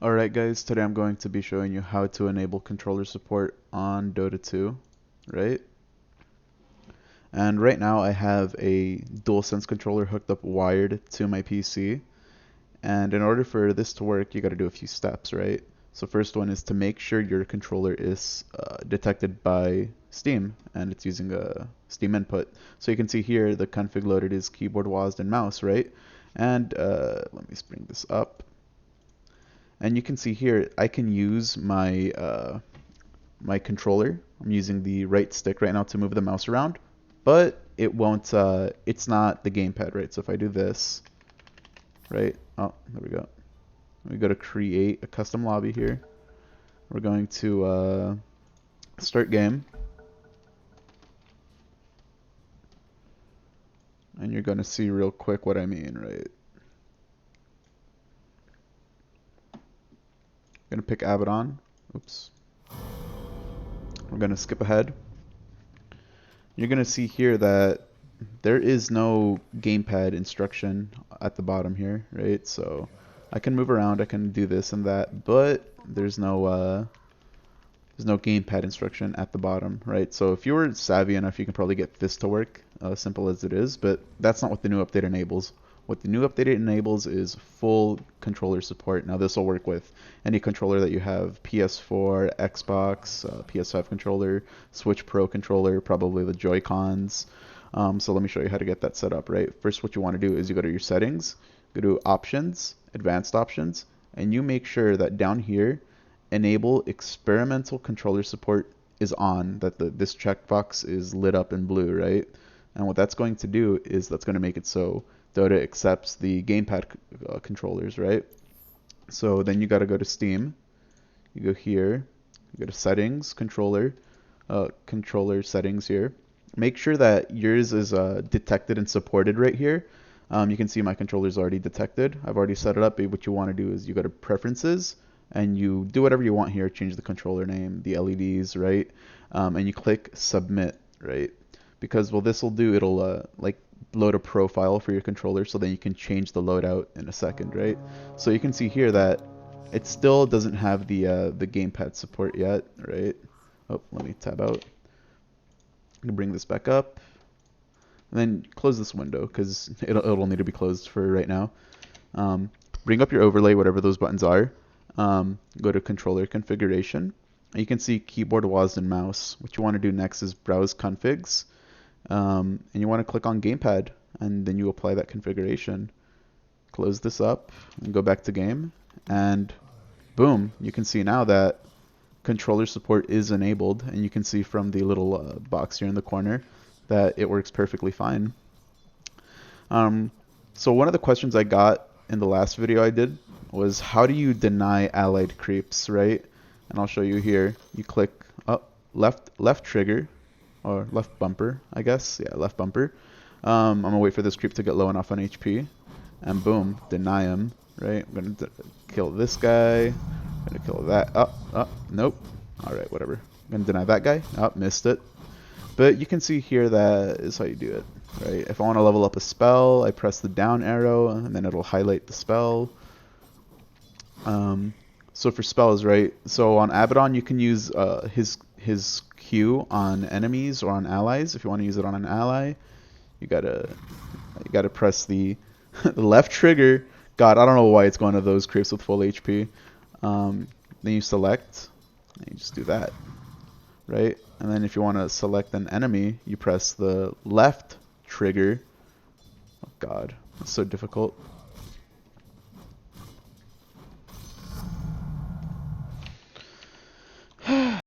Alright guys, today I'm going to be showing you how to enable controller support on Dota 2, right? And right now I have a DualSense controller hooked up wired to my PC. And in order for this to work, you got to do a few steps, right? So first one is to make sure your controller is detected by Steam and it's using a Steam input. So you can see here the config loaded is keyboard, WASD, and mouse, right? And let me bring this up. And you can see here, I can use my my controller. I'm using the right stick right now to move the mouse around, but it won't. It's not the gamepad, right? So if I do this, right? Oh, there we go. We go to create a custom lobby here. We're going to start game, and you're going to see real quick what I mean, right? I'm gonna pick Abaddon. Oops. We're gonna skip ahead. You're gonna see here that there is no gamepad instruction at the bottom here, right? So I can move around, I can do this and that, but there's no gamepad instruction at the bottom, right? So if you were savvy enough, you can probably get this to work, simple as it is, but that's not what the new update enables. What the new update enables is full controller support. Now this will work with any controller that you have, PS4, Xbox, PS5 controller, Switch Pro controller, probably the Joy-Cons. So let me show you how to get that set up, right? First, what you want to do is you go to your settings, go to options, advanced options, and you make sure that down here, enable experimental controller support is on, that this checkbox is lit up in blue, right? And what that's going to do is that's going to make it so Dota accepts the gamepad controllers, right? So then you got to go to Steam. You go here, you go to settings, controller settings here. Make sure that yours is detected and supported right here. You can see my controller is already detected. I've already set it up. But what you want to do is you go to preferences and you do whatever you want here. Change the controller name, the LEDs, right? And you click submit, right? Because what this will do, it'll like load a profile for your controller, so then you can change the loadout in a second, right? So you can see here that it still doesn't have the gamepad support yet, right? Oh, let me tab out. I'm gonna bring this back up, and then close this window because it'll need to be closed for right now. Bring up your overlay, whatever those buttons are. Go to controller configuration. You can see keyboard, WASD, and mouse. What you want to do next is browse configs. And you want to click on gamepad, and then you apply that configuration. Close this up and go back to game, and boom, you can see now that controller support is enabled, and you can see from the little box here in the corner that it works perfectly fine. So one of the questions I got in the last video I did was, how do you deny allied creeps, right? And I'll show you here. You click up left trigger, or left bumper, I guess. Yeah, left bumper. I'm gonna wait for this creep to get low enough on HP, and boom, deny him, right? I'm gonna kill this guy. I'm gonna kill that. Nope. All right, whatever. I'm gonna deny that guy. Oh, missed it. But you can see here that is how you do it, right? If I want to level up a spell, I press the down arrow, and then it'll highlight the spell. So for spells, right? So on Abaddon, you can use his Q on enemies or on allies. If you want to use it on an ally, you gotta press the the left trigger. God, I don't know why it's going to those creeps with full HP. Then you select, and you just do that, right? And then if you want to select an enemy, you press the left trigger. Oh God, that's so difficult.